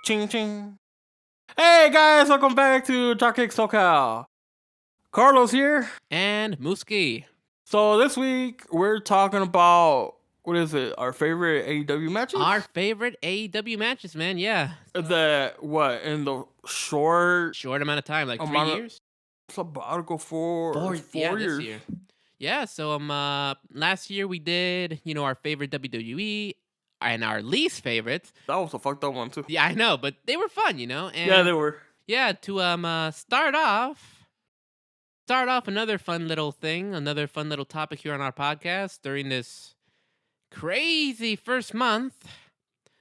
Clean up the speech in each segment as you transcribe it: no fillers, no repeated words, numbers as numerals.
Ching ching. Hey guys, welcome back to Talk Kick SoCal. Carlos here. And Mooski. So this week we're talking about, what is it, our favorite AEW matches? Our favorite AEW matches, man, yeah. In the short amount of time, like 3 years? It's about to go four years. This year. Yeah, so last year we did, our favorite WWE and our least favorites. That was a fucked up one too. Yeah, I know, but they were fun, And yeah, they were. Yeah, to start off another fun little thing, another fun little topic here on our podcast during this crazy first month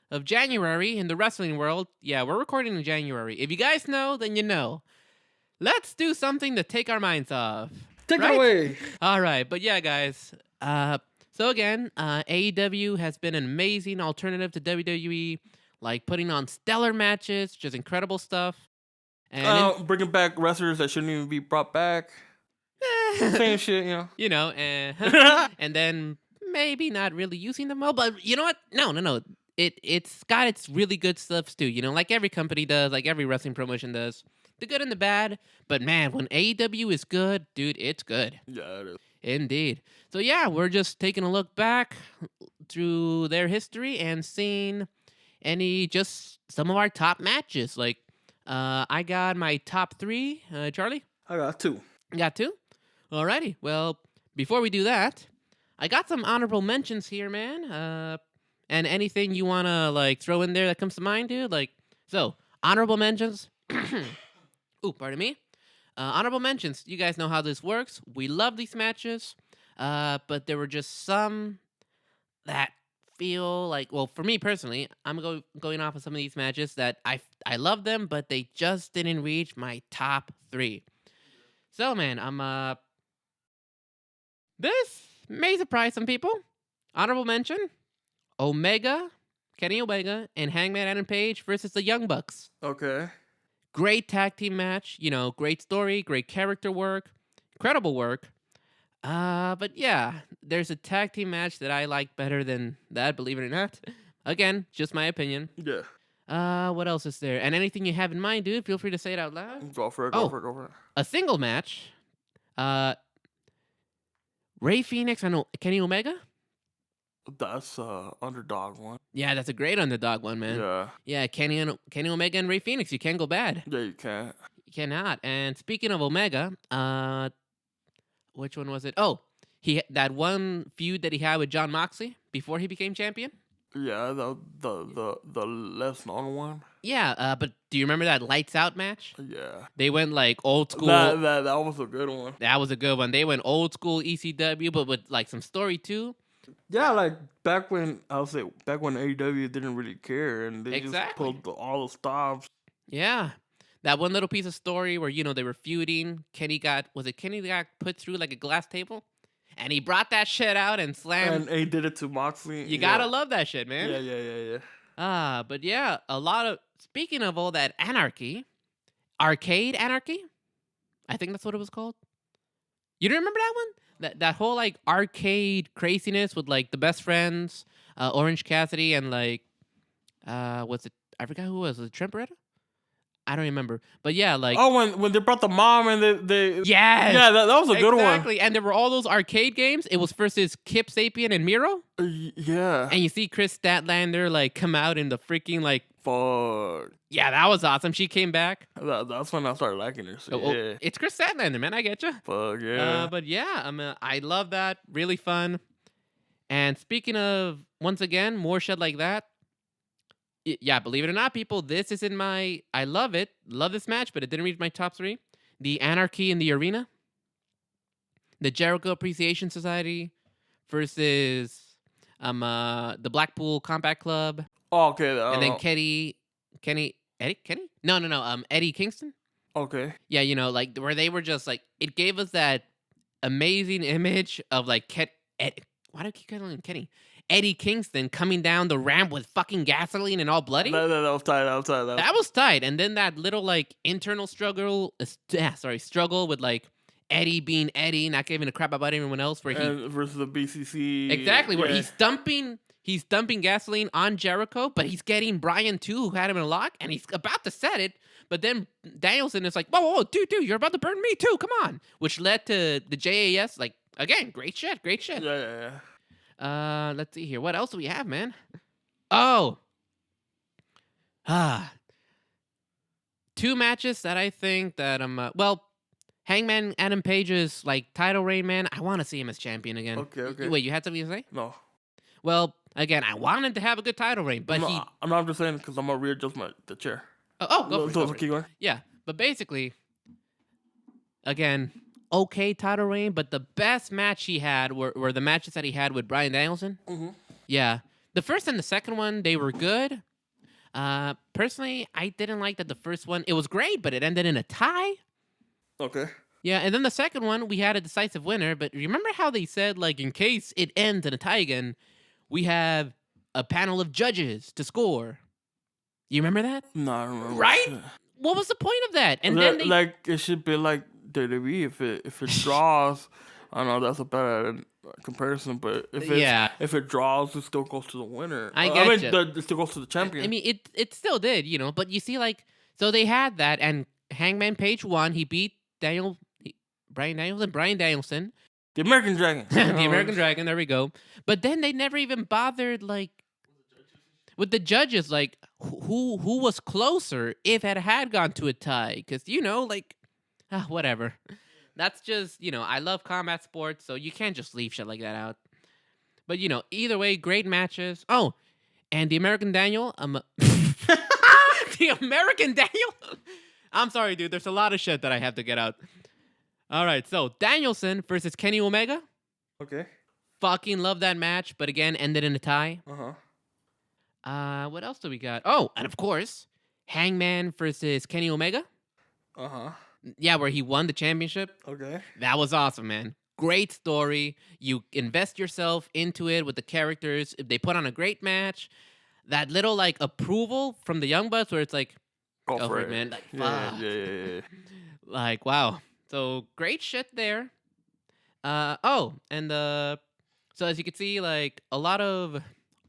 of January in the wrestling world. Yeah, we're recording in January. If you guys know, then you know. Let's do something to take our minds off. Take it away. All right, but yeah, guys. So again, AEW has been an amazing alternative to WWE, like putting on stellar matches, just incredible stuff. And bringing back wrestlers that shouldn't even be brought back. Same shit, and then maybe not really using them well, but you know what? No. It's got its really good stuff too, like every company does, like every wrestling promotion does. The good and the bad, but man, when AEW is good, dude, it's good. Yeah, it is. Indeed. So yeah, we're just taking a look back through their history and seeing just some of our top matches. Like, I got my top 3. Charlie? I got 2. You got 2? Alrighty. Well, before we do that, I got some honorable mentions here, man. And anything you want to, throw in there that comes to mind, dude? So, honorable mentions. Ooh, pardon me. Honorable mentions. You guys know how this works. We love these matches, but there were just some that feel like, well, for me personally, I'm going off of some of these matches that I love them, but they just didn't reach my top 3. So, man, this may surprise some people. Honorable mention: Kenny Omega, and Hangman Adam Page versus the Young Bucks. Okay. Great tag team match, great story, great character work, incredible work. But yeah, there's a tag team match that I like better than that, believe it or not. Again, just my opinion. Yeah. What else is there? And anything you have in mind, dude, feel free to say it out loud. Go for it. A single match. Rey Fénix and Kenny Omega. That's underdog one. Yeah, that's a great underdog one, man. Yeah. Yeah, Kenny Omega and Rey Fénix. You can't go bad. Yeah, you can't. You cannot. And speaking of Omega, which one was it? Oh, that one feud that he had with Jon Moxley before he became champion. Yeah, the less known one. Yeah, but do you remember that Lights Out match? Yeah. They went old school. That was a good one. That was a good one. They went old school ECW, but with some story too. Yeah, back when AEW didn't really care and they just pulled all the stops. Yeah. That one little piece of story where, they were feuding. Kenny got put through a glass table? And he brought that shit out and slammed. And he did it to Moxley. You gotta love that shit, man. Yeah. But yeah, speaking of all that anarchy, Arcade Anarchy? I think that's what it was called. You don't remember that one? That whole arcade craziness with the Best Friends, Orange Cassidy, and what's it? I forgot who it was. Was it Trent Beretta? I don't remember. But yeah, when they brought the mom and they yes! Yeah, that was a good one. Exactly. And there were all those arcade games. It was versus Kip Sapien and Miro. Yeah. And you see Chris Statlander come out in the freaking fuck. Yeah, that was awesome. She came back. That's when I started liking her. So yeah. It's Chris Statlander, man. I get you. Fuck yeah. But yeah, I love that. Really fun. And speaking of, once again, more shit like that. Yeah, believe it or not, people, this is in my... I love it. Love this match, but it didn't reach my top 3. The Anarchy in the Arena. The Jericho Appreciation Society versus the Blackpool Combat Club. Oh, okay. And then Eddie Kingston. Okay. Yeah, where they were just it gave us that amazing image of why do I keep calling him Kenny? Eddie Kingston coming down the ramp with fucking gasoline and all bloody. That was tight. That was tight. And then that little internal struggle with Eddie being Eddie, not giving a crap about anyone else. Where he versus the BCC. Exactly, where he's dumping He's dumping gasoline on Jericho, but he's getting Bryan too, who had him in a lock, and he's about to set it. But then Danielson is like, whoa, dude, you're about to burn me too. Come on. Which led to the JAS. Like, again, great shit. Yeah. Let's see here. What else do we have, man? Oh. Two matches that I think that Hangman Adam Page's like title reign, man. I want to see him as champion again. Okay. Wait, you had something to say? No. Well, again, I wanted to have a good title reign, but I'm not just saying because I'm gonna readjust the chair. Go for it. Yeah, but basically, again, okay title reign, but the best match he had were the matches that he had with Bryan Danielson. Mm-hmm. Yeah, the first and the second one, they were good. Personally, I didn't like that the first one. It was great, but it ended in a tie. Okay. Yeah, and then the second one, we had a decisive winner. But remember how they said, like, in case it ends in a tie again, we have a panel of judges to score. You remember that? No, I don't remember. Right? What was the point of that? And then it should be like WWE if it draws. I know that's a bad comparison, but if it draws, it still goes to the winner. It still goes to the champion. I mean, it still did, But you see, like, so they had that, and Hangman Page won. He beat Bryan Danielson. The American Dragon. The American Dragon. There we go. But then they never even bothered, like, with the judges, like, who was closer if it had gone to a tie? Because whatever. That's just, I love combat sports, so you can't just leave shit like that out. But, either way, great matches. Oh, and the American Daniel. The American Daniel? I'm sorry, dude. There's a lot of shit that I have to get out. All right, so Danielson versus Kenny Omega. Okay. Fucking love that match, but again, ended in a tie. Uh-huh. What else do we got? Oh, and of course, Hangman versus Kenny Omega. Uh-huh. Yeah, where he won the championship. Okay. That was awesome, man. Great story. You invest yourself into it with the characters. They put on a great match. That little, like, approval from the Young Bucks where it's like, go for it, man. Like, yeah. Like, wow. So, great shit there. So as you can see, like, a lot of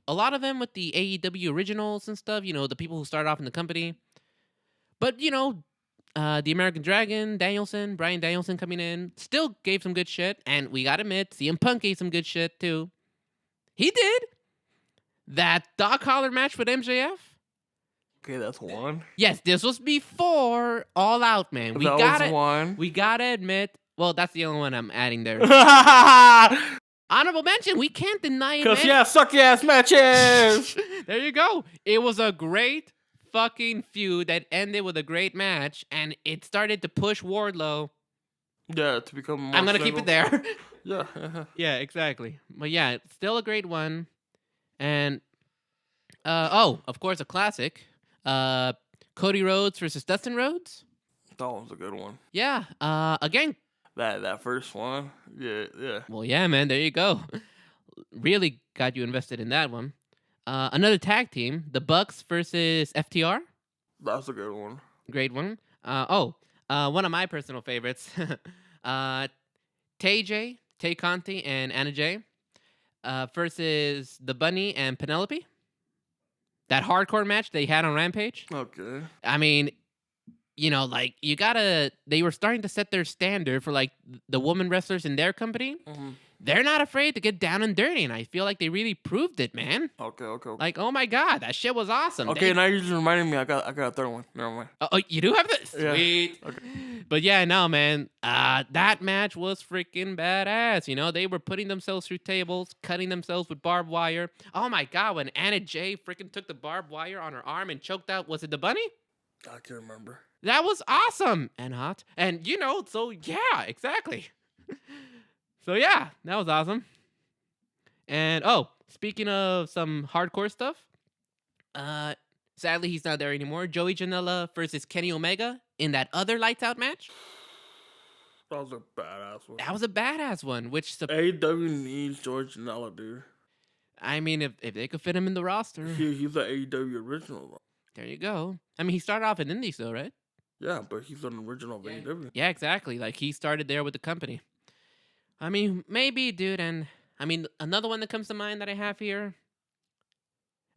them with the AEW originals and stuff, the people who started off in the company. But, the American Dragon, Bryan Danielson coming in, still gave some good shit. And we gotta admit, CM Punk gave some good shit, too. He did. That dog collar match with MJF. Okay, that's one. Yes, this was before All Out, man. Was one. We gotta admit, well, that's the only one I'm adding there. Honorable mention, we can't deny it, because, sucky ass matches. There you go. It was a great fucking feud that ended with a great match, and it started to push Wardlow. Yeah, to become more I'm going to keep it there. Yeah. Yeah, exactly. But yeah, it's still a great one. And, of course, a classic. Cody Rhodes versus Dustin Rhodes. That was a good one. Yeah. Again. That first one. Yeah. Well, yeah, man. There you go. Really got you invested in that one. Another tag team, the Bucks versus FTR. That's a good one. Great one. One of my personal favorites. Tay Conti, and Anna Jay versus the Bunny and Penelope. That hardcore match they had on Rampage. Okay. I mean, they were starting to set their standard for, like, the woman wrestlers in their company. Mm-hmm. They're not afraid to get down and dirty, and I feel like they really proved it, man. Okay. Like, oh my God, that shit was awesome. Okay, now you're just reminding me. I got a third one. Never mind. Oh, you do have this? Yeah. Sweet. Okay. But yeah, no, man. That match was freaking badass. They were putting themselves through tables, cutting themselves with barbed wire. Oh my God, when Anna Jay freaking took the barbed wire on her arm and choked out, was it the Bunny? I can't remember. That was awesome and hot. And, so yeah, exactly. So yeah, that was awesome. And, speaking of some hardcore stuff, sadly he's not there anymore. Joey Janela versus Kenny Omega in that other Lights Out match. That was a badass one. That was a badass one, which... AEW needs Joey Janela, dude. I mean, if they could fit him in the roster. He's an AEW original. There you go. I mean, he started off in Indies, though, right? Yeah, but he's an original of AEW. Yeah, exactly. Like, he started there with the company. I mean, maybe, dude, and... I mean, another one that comes to mind that I have here,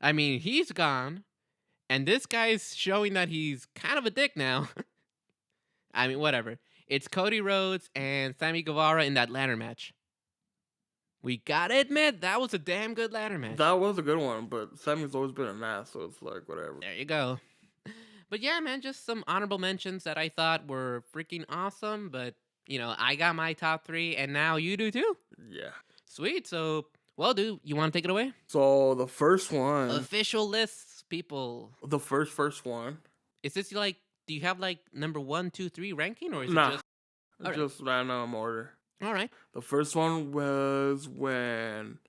I mean, he's gone, and this guy's showing that he's kind of a dick now. I mean, whatever. It's Cody Rhodes and Sammy Guevara in that ladder match. We gotta admit, that was a damn good ladder match. That was a good one, but Sammy's always been an ass, so it's like, whatever. There you go. But yeah, man, just some honorable mentions that I thought were freaking awesome. But, I got my top 3, and now you do too. Yeah. Sweet. So, well, dude, you want to take it away? So, the first one. Official lists, people. The first one. Is this like, do you have like number 1, 2, 3 ranking, or is it just random order? All right. The first one was when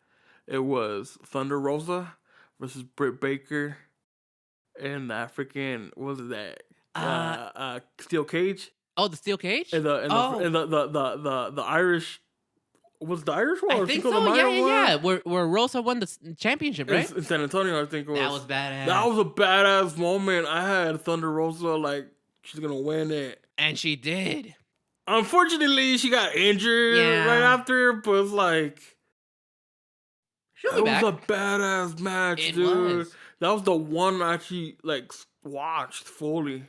it was Thunder Rosa versus Britt Baker in that freaking, what was that? Steel cage. Oh, the steel cage. And the Irish. Was the Irish one? I think so. Yeah. Where Rosa won the championship, right? In San Antonio, I think it was. That was badass. That was a badass moment. I had Thunder Rosa like she's gonna win it, and she did. Unfortunately, she got injured right after, but it's like it was a badass match, dude. That was the one I actually like watched fully.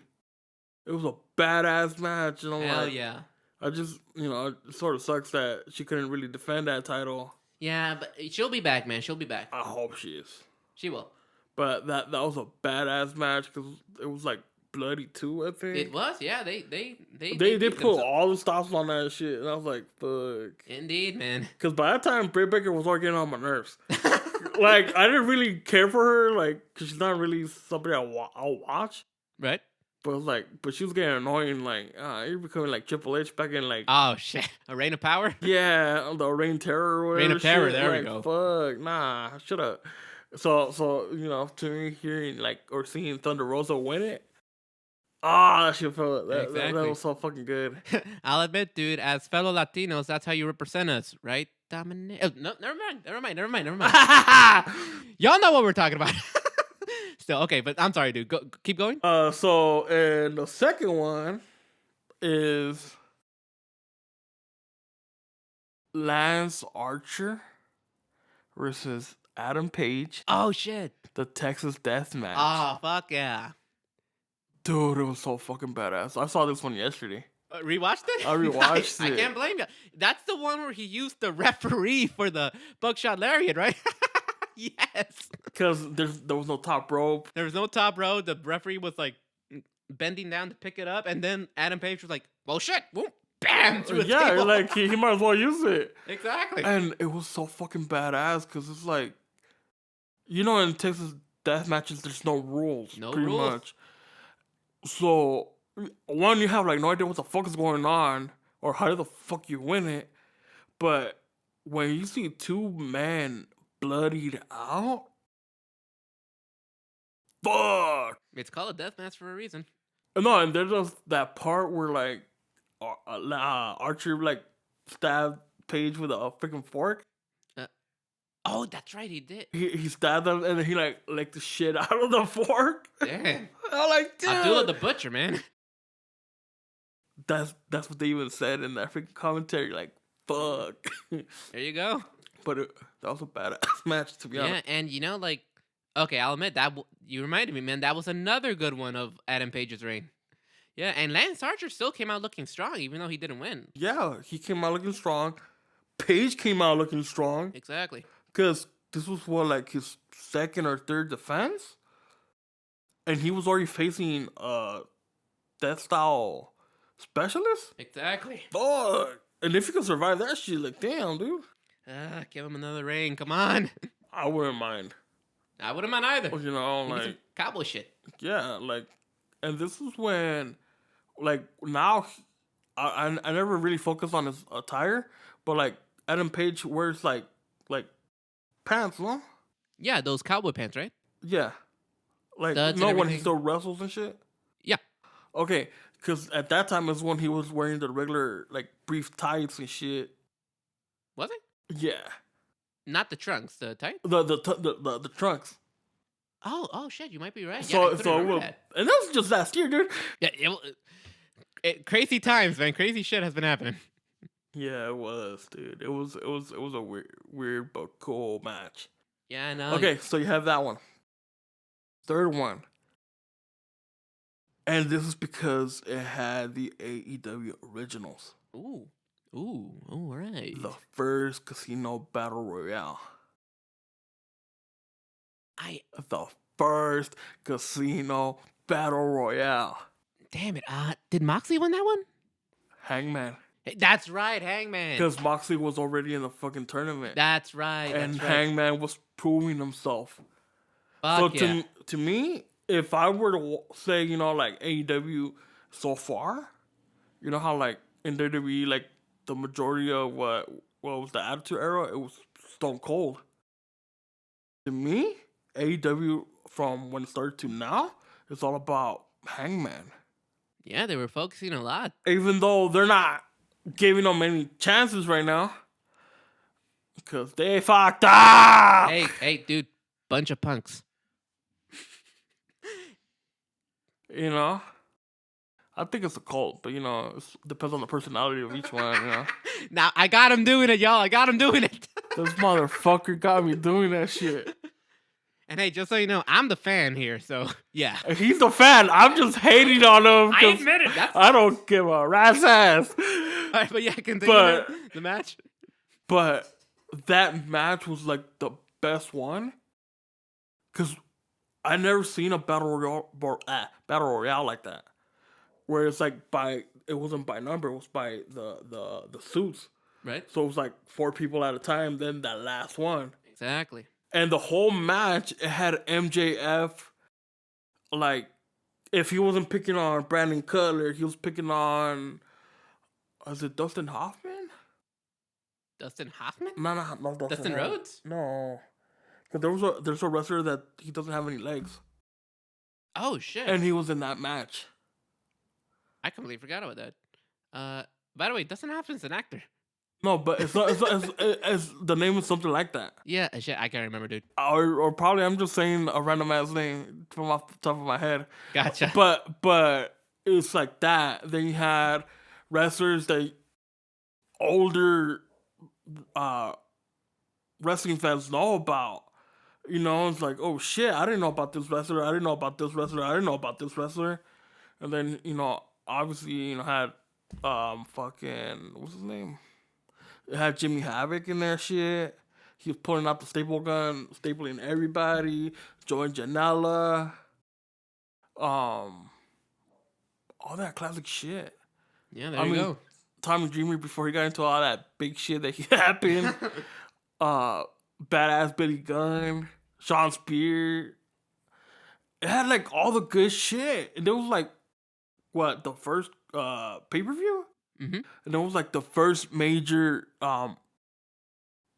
It was a badass match, and I'm Hell yeah. I just, it sort of sucks that she couldn't really defend that title. Yeah, but she'll be back, man. She'll be back. I hope she is. She will. But that was a badass match because it was like bloody too, I think. It was, yeah. They put all the stops on that shit, and I was like, fuck. Indeed, man. Because by that time, Britt Baker was already getting on my nerves. Like, I didn't really care for her, like, because she's not really somebody I'll watch. Right. But she was getting annoying, like, you're becoming like Triple H back in like... Oh, shit. A Reign of Power? Yeah, the Reign of Terror or whatever. Reign of Terror, shit. there like, we go. Fuck, nah, shut up. So, to me, hearing, like, or seeing Thunder Rosa win it, that shit felt... That was so fucking good. I'll admit, dude, as fellow Latinos, that's how you represent us, right? Dominate. Oh, no, never mind. Y'all know what we're talking about. Still, okay, but I'm sorry, dude. Keep going. So, and the second one is Lance Archer versus Adam Page. Oh, shit. The Texas Death Match. Oh, fuck yeah. Dude, it was so fucking badass. I saw this one yesterday. Rewatched it? I rewatched it. I can't blame you. That's the one where he used the referee for the buckshot lariat, right? Yes. Because there was no top rope. There was no top rope. The referee was like bending down to pick it up, and then Adam Page was like, well, shit. Boom. Bam. Through the table. Like he might as well use it. Exactly. And it was so fucking badass because it's like, in Texas death matches, there's no rules. No pretty rules. Much. So, one, you have like no idea what the fuck is going on or how the fuck you win it. But when you see two men bloodied out, fuck. It's called a death match for a reason. No, and there's just that part where like Archer like stabbed Page with a freaking fork. Oh, that's right, he did. He stabbed him and then he like licked the shit out of the fork. Damn. I'm like, dude. Abdullah the Butcher, man. That's what they even said in that freaking commentary. Like, fuck. There you go. But that was a badass match, to be honest. Yeah, and okay, I'll admit that you reminded me, man. That was another good one of Adam Page's reign. Yeah, and Lance Archer still came out looking strong, even though he didn't win. Yeah, he came out looking strong. Page came out looking strong. Exactly. Because this was like his second or third defense, and he was already facing Death Style specialist. Exactly. Fuck. And if you can survive that shit, like, damn, dude. Give him another reign. Come on. I wouldn't mind. I wouldn't mind either. Like some cowboy shit. Yeah, like, and this is when, like, now, I never really focused on his attire, but like Adam Page wears like pants, no? Yeah, those cowboy pants, right? Yeah. Like, Studs when he still wrestles and shit? Yeah. Okay, because at that time is when he was wearing the regular, like, brief tights and shit. Was it? Yeah. Not the trunks, the tights? The trunks. Oh, shit, you might be right. So that. And that was just last year, dude. Yeah, crazy times, man. Crazy shit has been happening. Yeah, it was, dude. It was a weird but cool match. Yeah, I know. Okay, so you have that one. third one. And this is because it had the AEW originals. Ooh. All right. The first casino battle royale. The first casino battle royale. Damn it. Did Moxley win that one? Hangman. Hey, that's right, Hangman. Because Moxley was already in the fucking tournament. That's right. And that's right. Hangman was proving himself. Fuck So yeah. to me, if I were to say, you know, like AEW so far, you know how like in WWE, like the majority of what was the Attitude Era, it was Stone Cold. To me, AEW from when it started to now, it's all about Hangman. Yeah, they were focusing a lot. Even though they're not giving them any chances right now. Because they fucked up! Hey, dude. Bunch of punks. You know? I think it's a cult, but, you know, it depends on the personality of each one, you know? Now, I got him doing it, y'all. I got him doing it. This motherfucker got me doing that shit. And hey, just so you know, I'm the fan here, so yeah. He's the fan. I'm just hating on him. I admit it. I don't give a rat's ass. All right, but yeah, continue the match. But that match was like the best one. Because I never seen a battle royale like that. Where it's like it wasn't by number, it was by the suits. Right. So it was like 4 people at a time, then that last one. Exactly. And the whole match, it had MJF, like, if he wasn't picking on Brandon Cutler, he was picking on, was it Dustin Hoffman? Dustin Hoffman? No, Dustin Rhodes? No. Because there's a wrestler that he doesn't have any legs. Oh, shit. And he was in that match. I completely forgot about that. By the way, Dustin Hoffman's an actor. No, but it's the name is something like that. Yeah, shit, I can't remember, dude. Or probably I'm just saying a random ass name from off the top of my head. Gotcha. But it's like that. Then you had wrestlers that older wrestling fans know about. You know, it's like, oh shit, I didn't know about this wrestler. I didn't know about this wrestler. I didn't know about this wrestler. And then, you know, obviously, you know, had fucking what's his name? It had Jimmy Havoc in there shit. He was pulling out the staple gun, stapling everybody. Joey Janela. All that classic shit. Yeah, there you go. Tommy Dreamer before he got into all that big shit that happened. Badass Billy Gunn. Sean Spear. It had like all the good shit. And there was like, what, the first pay-per-view? Mm-hmm. And it was like the first major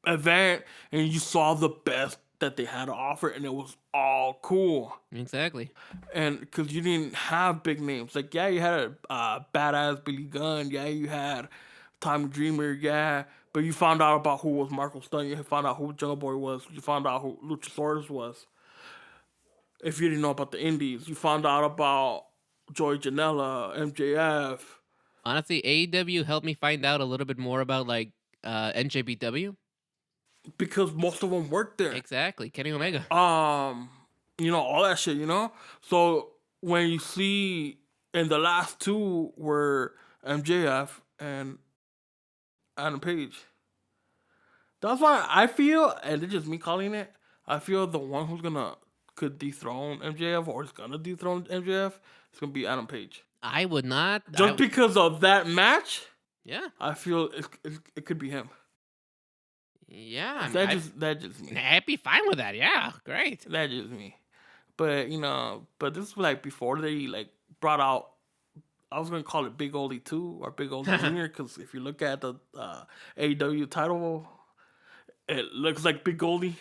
event, and you saw the best that they had to offer, and it was all cool. Exactly. And because you didn't have big names. Like, yeah, you had a badass Billy Gunn. Yeah, you had Tommy Dreamer. Yeah. But you found out about who was Marco Stunt. You found out who Jungle Boy was. You found out who Luchasaurus was. If you didn't know about the Indies, you found out about Joey Janela, MJF. Honestly, AEW helped me find out a little bit more about like NJPW. Because most of them worked there. Exactly. Kenny Omega. You know, all that shit, you know? So when you see in the last 2 were MJF and Adam Page. That's why I feel, and it's just me calling it, I feel the one who's could dethrone MJF or is gonna dethrone MJF is gonna be Adam Page. I would not. Just because of that match, yeah, I feel it could be him. Yeah, that just me. I'd be fine with that. Yeah, great. That just me. But you know, this is like before they like brought out. I was gonna call it Big Oldie 2 or Big Oldie Junior because if you look at the AEW title, it looks like Big Oldie.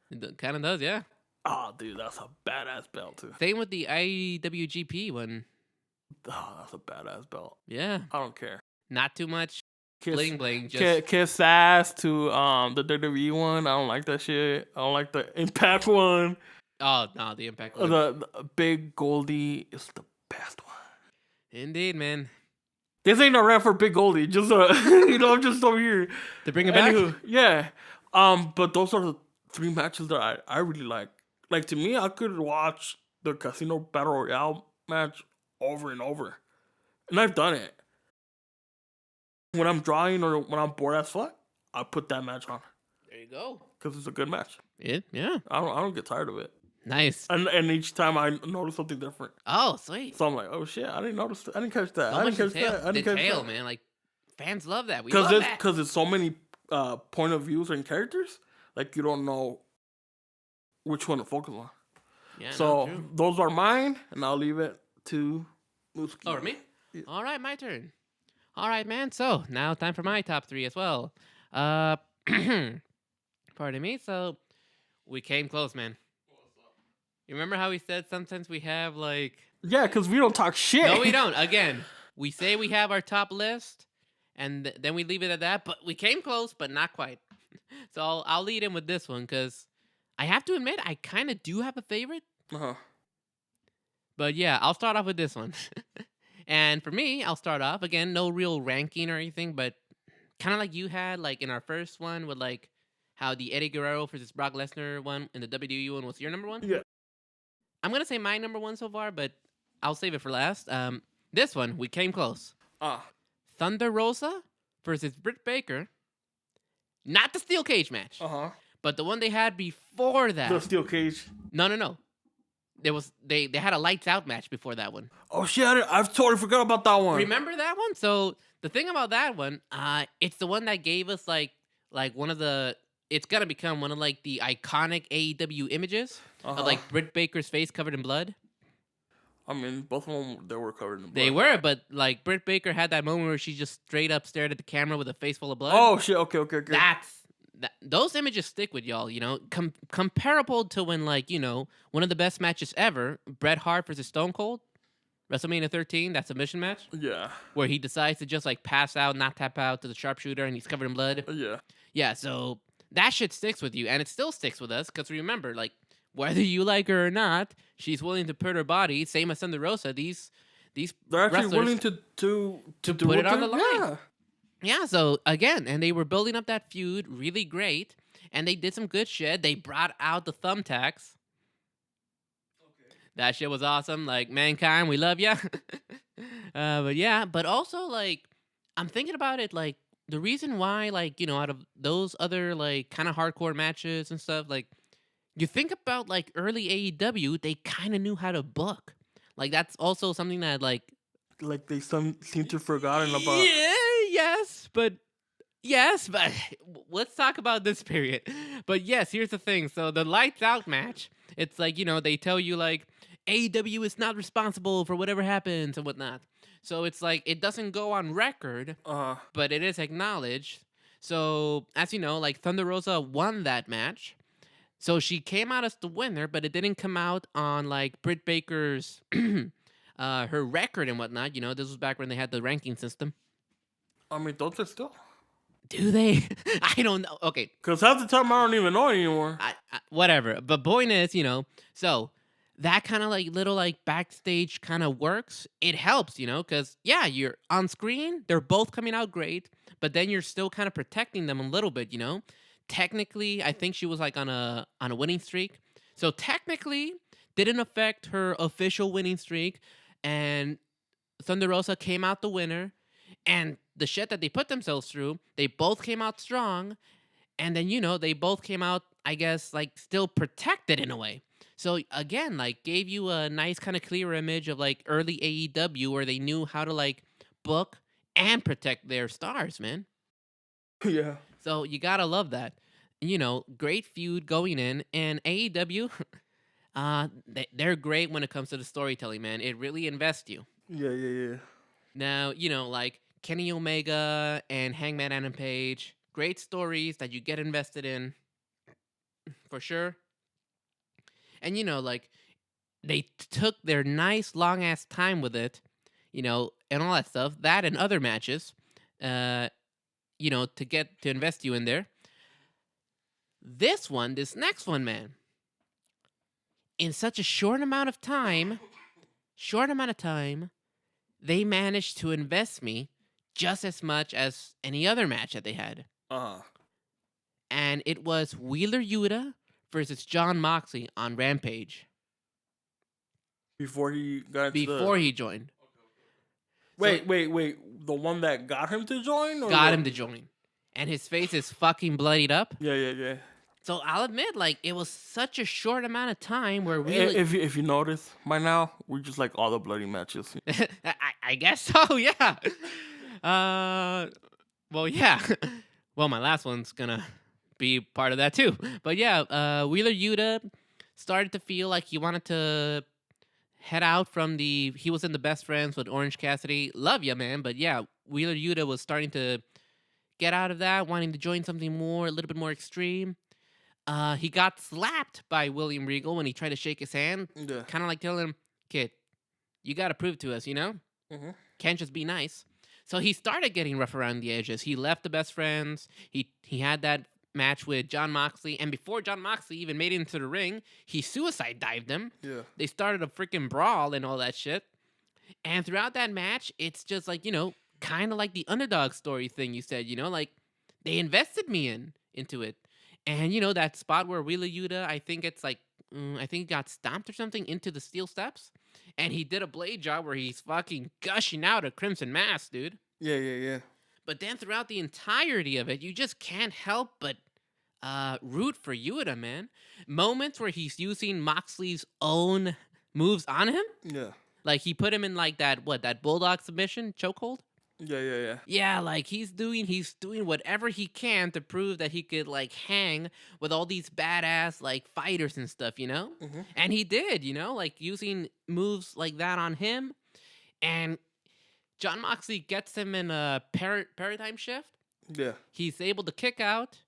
It kind of does, yeah. Oh, dude, that's a badass belt too. Same with the IWGP one. Oh, that's a badass belt. Yeah, I don't care. Not too much. Bling bling. Kiss ass to the WWE one. I don't like that shit. I don't like the Impact one. Oh no, the Impact one. The Big Goldie is the best one. Indeed, man. This ain't a rap for Big Goldie. Just I'm just over here to bring it back. Yeah. But those are the 3 matches that I really like. Like to me, I could watch the Casino Battle Royale match over and over. And I've done it. When I'm drawing or when I'm bored as fuck, I put that match on. There you go. Because it's a good match. Yeah. I don't get tired of it. Nice. And each time I notice something different. Oh, sweet. So I'm like, oh shit, I didn't notice. I didn't catch that. So I much didn't catch that. I didn't catch detail, that. man. Like, fans love that. We love that. Because it's so many point of views and characters. Like, you don't know which one to focus on. Yeah, so those are mine, and I'll leave it to Muski. Oh, me? Yeah. All right, my turn. All right, man. So now time for my top 3 as well. Pardon me. So we came close, man. You remember how we said sometimes we have like... Yeah, because we don't talk shit. No, we don't. Again, we say we have our top list, and then we leave it at that. But we came close, but not quite. So I'll lead in with this one because I have to admit I kind of do have a favorite. Uh-huh. But yeah, I'll start off with this one. And for me, I'll start off again, no real ranking or anything, but kind of like you had, like in our first one with like how the Eddie Guerrero versus Brock Lesnar one and the WWE one was your number one. Yeah. I'm gonna say my number one so far, but I'll save it for last. This one we came close. Thunder Rosa versus Britt Baker. Not the steel cage match. But the one they had before that. The steel cage. No. There was they had a lights out match before that one. Oh shit! I've totally forgot about that one. Remember that one? So the thing about that one, it's the one that gave us like one of the. It's gonna become one of like the iconic AEW images of like Britt Baker's face covered in blood. I mean, both of them they were covered in blood. They were, but like Britt Baker had that moment where she just straight up stared at the camera with a face full of blood. Oh shit! Okay. Those images stick with y'all, you know, comparable to when, like, you know, one of the best matches ever, Bret Hart versus Stone Cold, WrestleMania 13, that submission match. Yeah. Where he decides to just, like, pass out, not tap out to the sharpshooter, and he's covered in blood. Yeah. Yeah, so that shit sticks with you, and it still sticks with us, because remember, like, whether you like her or not, she's willing to put her body, same as Thunder Rosa, they're actually willing to put it on the line. Yeah. Yeah, so again, and they were building up that feud really great, and they did some good shit. They brought out the thumbtacks. Okay. That shit was awesome. Like, Mankind, we love ya. But yeah, but also, like, I'm thinking about it, like, the reason why, like, you know, out of those other, like, kind of hardcore matches and stuff, like, you think about, like, early AEW, they kind of knew how to book. Like, that's also something that, like they seem to have forgotten about. Yes, but let's talk about this period. But yes, here's the thing. So the lights out match, it's like, you know, they tell you like AEW is not responsible for whatever happens and whatnot. So it's like it doesn't go on record, but it is acknowledged. So as you know, like Thunder Rosa won that match. So she came out as the winner, but it didn't come out on like Britt Baker's her record and whatnot. You know, this was back when they had the ranking system. I mean, don't they still? Do they? I don't know. Okay. Because half the time I don't even know anymore. Whatever. But point is, you know, so that kind of like little like backstage kind of works. It helps, you know, because yeah, you're on screen. They're both coming out great, but then you're still kind of protecting them a little bit, you know. Technically, I think she was like on a winning streak. So technically, didn't affect her official winning streak. And Thunder Rosa came out the winner. And the shit that they put themselves through, they both came out strong. And then, you know, they both came out, I guess, like, still protected in a way. So, again, like, gave you a nice kind of clear image of, like, early AEW where they knew how to, like, book and protect their stars, man. Yeah. So, you gotta love that. You know, great feud going in. And AEW, they're great when it comes to the storytelling, man. It really invests you. Yeah. Now, you know, like, Kenny Omega and Hangman Adam Page, great stories that you get invested in, for sure. And, you know, like, they took their nice long-ass time with it, you know, and all that stuff, that and other matches, you know, to invest you in there. This next one, man, in such a short amount of time, they managed to invest me just as much as any other match that they had. And it was Wheeler Yuta versus Jon Moxley on Rampage. Before he got into before he joined. Wait. The one that got him to join? Or Got him to join. And his face is fucking bloodied up. Yeah. So I'll admit, like, it was such a short amount of time where we... If you notice, by now, we just like all the bloody matches. I guess so, yeah. Well, yeah. Well, my last one's gonna be part of that too. But yeah, Wheeler Yuta started to feel like he wanted to head out from the... He was in the Best Friends with Orange Cassidy. Love ya, man. But yeah, Wheeler Yuta was starting to get out of that, wanting to join something more, a little bit more extreme. He got slapped by William Regal when he tried to shake his hand. Yeah. Kind of like telling him, kid, you got to prove to us, you know? Mm-hmm. Can't just be nice. So he started getting rough around the edges. He left the Best Friends. He had that match with Jon Moxley. And before Jon Moxley even made it into the ring, he suicide dived him. Yeah. They started a freaking brawl and all that shit. And throughout that match, it's just like, you know, kind of like the underdog story thing you said, you know? Like, they invested me into it. And, you know, that spot where Wheeler Yuta, I think it's like, I think he got stomped or something into the steel steps. And he did a blade job where he's fucking gushing out a crimson mass, dude. Yeah. But then throughout the entirety of it, you just can't help but root for Yuta, man. Moments where he's using Moxley's own moves on him. Yeah. Like, he put him in, like, that bulldog submission chokehold. Yeah. Yeah, like he's doing whatever he can to prove that he could like hang with all these badass like fighters and stuff, you know? Mm-hmm. And he did, you know, like using moves like that on him. And Jon Moxley gets him in a paradigm shift. Yeah. He's able to kick out.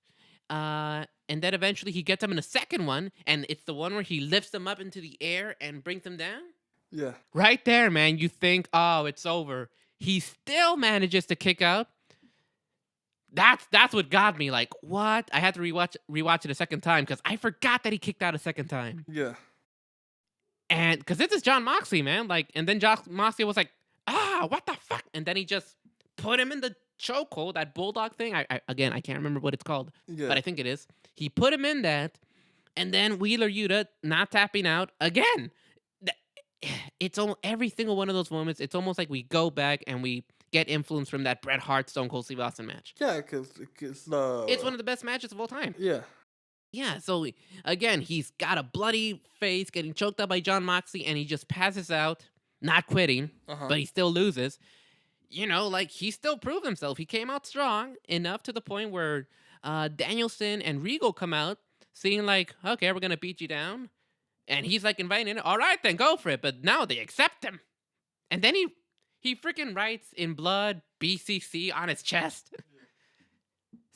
And then eventually he gets him in a second one, and it's the one where he lifts him up into the air and brings him down. Yeah. Right there, man, you think, oh, it's over. He still manages to kick out. That's what got me. Like, what? I had to rewatch it a second time because I forgot that he kicked out a second time. Yeah. And because this is Jon Moxley, man. Like, and then Jon Moxley was like, what the fuck? And then he just put him in the chokehold, that bulldog thing. I can't remember what it's called, but I think it is. He put him in that, and then Wheeler Yuta not tapping out again. It's every single one of those moments. It's almost like we go back and we get influence from that Bret Hart Stone Cold Steve Austin match. Yeah, because it's one of the best matches of all time. Yeah. Yeah. So again, he's got a bloody face, getting choked up by Jon Moxley, and he just passes out, not quitting, but he still loses. You know, like he still proved himself. He came out strong enough to the point where Danielson and Regal come out, seeing like, okay, we're gonna beat you down. And he's like inviting it. All right, then go for it. But now they accept him. And then he freaking writes in blood BCC on his chest.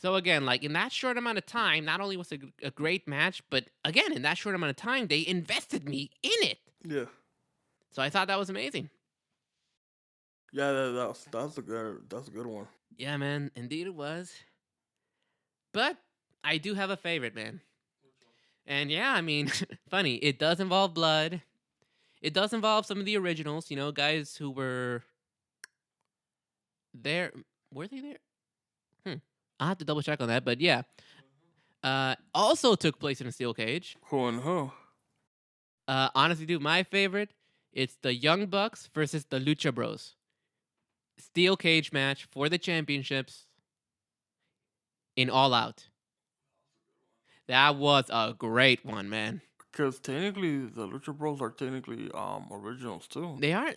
So again, like in that short amount of time, not only was it a great match, but again, in that short amount of time, they invested me in it. Yeah. So I thought that was amazing. Yeah, that's a good one. Yeah, man. Indeed it was. But I do have a favorite, man. And yeah, I mean, funny, it does involve blood. It does involve some of the originals, you know, guys who were there. Were they there? I'll have to double check on that, but yeah. Also took place in a steel cage. Who and who? Honestly, dude, my favorite, it's the Young Bucks versus the Lucha Bros. Steel cage match for the championships in All Out. That was a great one, man. Because technically, the Lucha Bros are technically originals too. They are.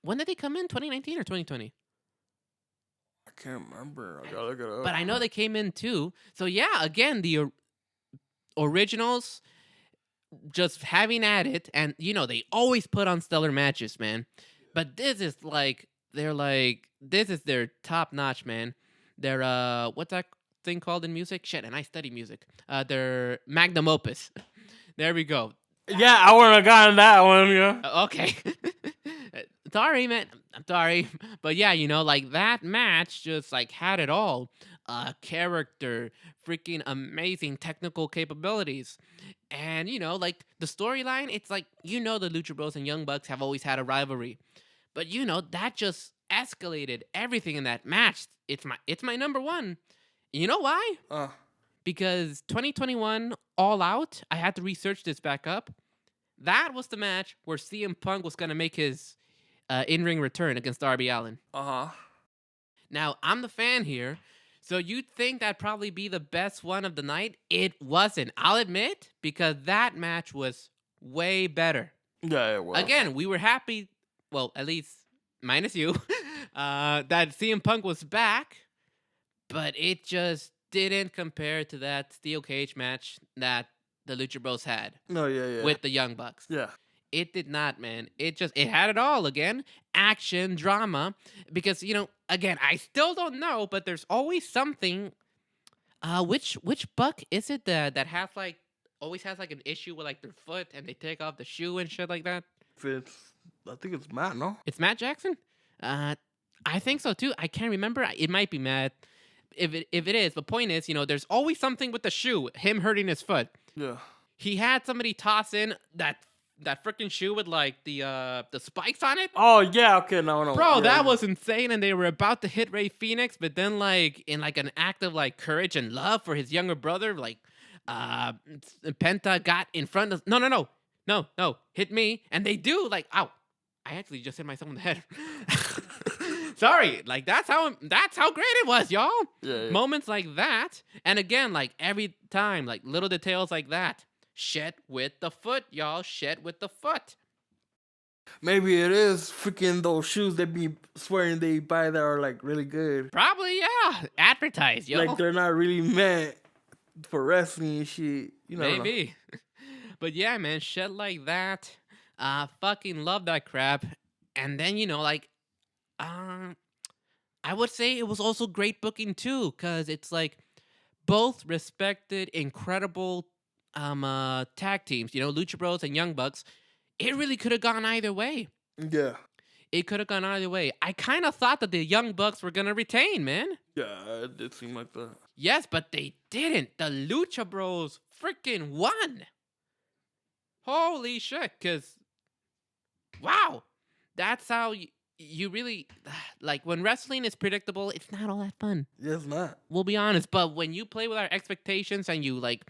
When did they come in? 2019 or 2020? I can't remember. I gotta look it up. But I know they came in too. So yeah, again, the originals just having at it, and you know they always put on stellar matches, man. But this is like this is their top notch, man. They're what's that thing called in music? Shit, and I study music. Their magnum opus. There we go. Yeah, I wouldn't have gotten that one, yeah. Okay. Sorry, man. I'm sorry. But yeah, you know, like that match just like had it all. Character, freaking amazing technical capabilities. And, you know, like the storyline, it's like, you know, the Lucha Bros and Young Bucks have always had a rivalry. But, you know, that just escalated everything in that match. It's my number one. You know why? Because 2021 All Out, I had to research this back up. That was the match where CM Punk was gonna make his in-ring return against Darby Allin. Uh-huh. Now, I'm the fan here, so you'd think that'd probably be the best one of the night. It wasn't. I'll admit, because that match was way better. Yeah, it was. Again, we were happy, well, at least minus you, that CM Punk was back, but it just didn't compare to that steel cage match that the Lucha Bros had No, yeah. with the Young Bucks. Yeah. It did not, man. It had it all again. Action, drama. Because, again, I still don't know, but there's always something. Which Buck is it that has like always has like an issue with like their foot and they take off the shoe and shit like that? I think it's Matt, no? It's Matt Jackson? I think so too. I can't remember. It might be Matt. If it is, the point is, there's always something with the shoe, him hurting his foot. Yeah. He had somebody toss in that freaking shoe with like the spikes on it. Oh yeah, okay, no. Bro, yeah. that was insane, and they were about to hit Rey Fenix, but then like in like an act of like courage and love for his younger brother, like Penta got in front of no, hit me, and they do like ow. I actually just hit myself in the head. Sorry, like that's how great it was, y'all. Yeah. Moments like that, and again, like every time, like little details like that. Shit with the foot, y'all. Shit with the foot. Maybe it is freaking those shoes they be swearing they buy that are like really good. Probably, yeah. Advertise, yo. Like they're not really meant for wrestling and shit. Maybe. But yeah, man, shit like that. Fucking love that crap. And then, I would say it was also great booking too, because it's like both respected, incredible tag teams, Lucha Bros and Young Bucks. It really could have gone either way. Yeah. It could have gone either way. I kind of thought that the Young Bucks were going to retain, man. Yeah, it did seem like that. Yes, but they didn't. The Lucha Bros freaking won. Holy shit, because, wow, that's how you really, like, when wrestling is predictable, it's not all that fun. Yeah, it's not. We'll be honest, but when you play with our expectations and you, like,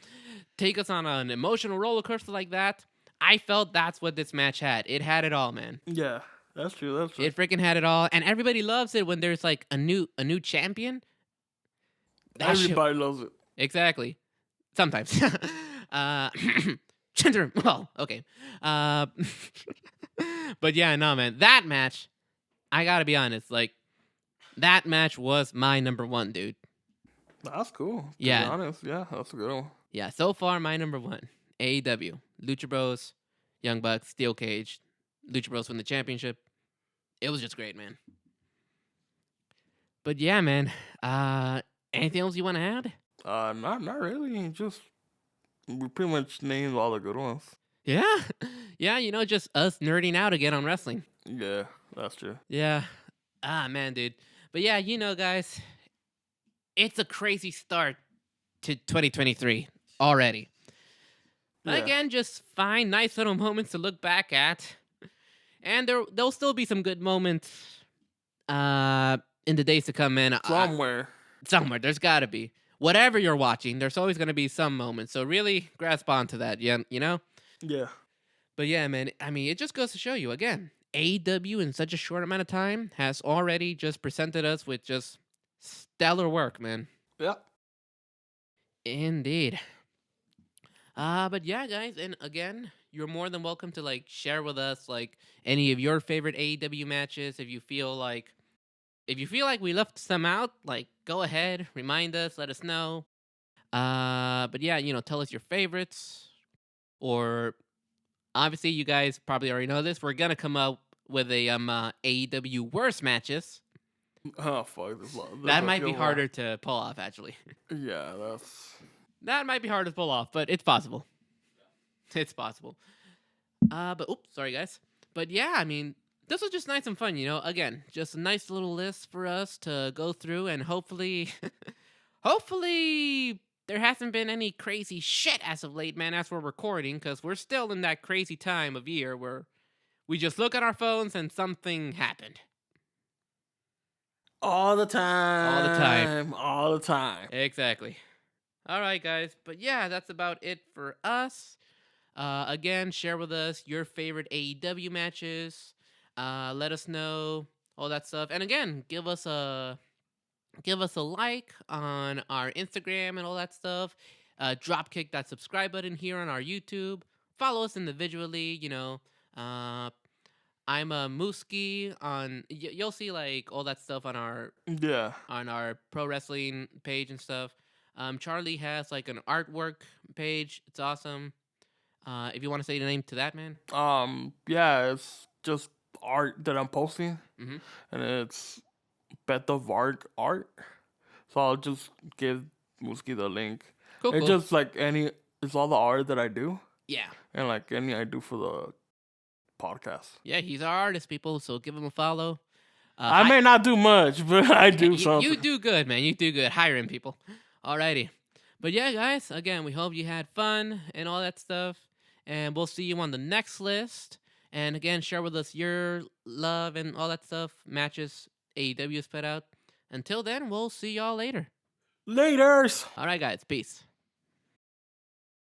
take us on an emotional roller coaster like that, I felt that's what this match had. It had it all, man. Yeah, that's true. It freaking had it all, and everybody loves it when there's like a new champion. Everybody loves it. Exactly. Sometimes. Well, okay. But yeah, no, man. That match, I gotta be honest, like that match was my number one, dude. That's cool. To Yeah. be honest, yeah, that's a good one. Yeah, so far my number one. AEW, Lucha Bros, Young Bucks, Steel Cage, Lucha Bros win the championship. It was just great, man. But yeah, man. Anything else you want to add? Not really. Just we pretty much named all the good ones. Yeah, yeah. Just us nerding out again on wrestling. Yeah, that's true. Yeah. Man, dude. But yeah, guys, it's a crazy start to 2023 already. Yeah. Again, just find nice little moments to look back at. And there'll still be some good moments in the days to come, man. Somewhere. There's got to be. Whatever you're watching, there's always going to be some moments. So really grasp onto that, Yeah. But yeah, man, I mean, it just goes to show you, again, AEW in such a short amount of time has already just presented us with just stellar work, man. Yep. Indeed. But yeah, guys, and again, you're more than welcome to like share with us like any of your favorite AEW matches. If you feel like we left some out, like go ahead, remind us, let us know. But yeah, tell us your favorites. Or obviously, you guys probably already know this. We're gonna come up with a AEW worst matches. Oh fuck! That might be harder to pull off, actually. Yeah, that might be hard to pull off, but it's possible. It's possible. But oops, sorry guys. But yeah, I mean, this was just nice and fun, Again, just a nice little list for us to go through, and hopefully, hopefully there hasn't been any crazy shit as of late, man, as we're recording, because we're still in that crazy time of year where we just look at our phones and something happened. All the time. Exactly. All right, guys. But yeah, that's about it for us. Again, share with us your favorite AEW matches. Let us know all that stuff. And again, give us a like on our Instagram and all that stuff. Dropkick that subscribe button here on our YouTube. Follow us individually. Uh, I'm a Mooski on. You'll see like all that stuff Yeah. on our pro wrestling page and stuff. Charlie has like an artwork page. It's awesome. If you want to say the name to that, man. Yeah, it's just art that I'm posting, Mm-hmm. and it's Bet of Art. So I'll just give Muski the link. Cool, It's cool. just like it's all the art that I do, Yeah. and like any I do for the podcast. Yeah, he's our artist, people, so give him a follow. I may not do much, but I do you something. do good, man. You do good. Hiring people. Alrighty. But yeah, guys, again, we hope you had fun and all that stuff. And we'll see you on the next list. And again, share with us your love and all that stuff. Matches AEW has put out. Until then, we'll see y'all later. Laters. All right, guys. Peace.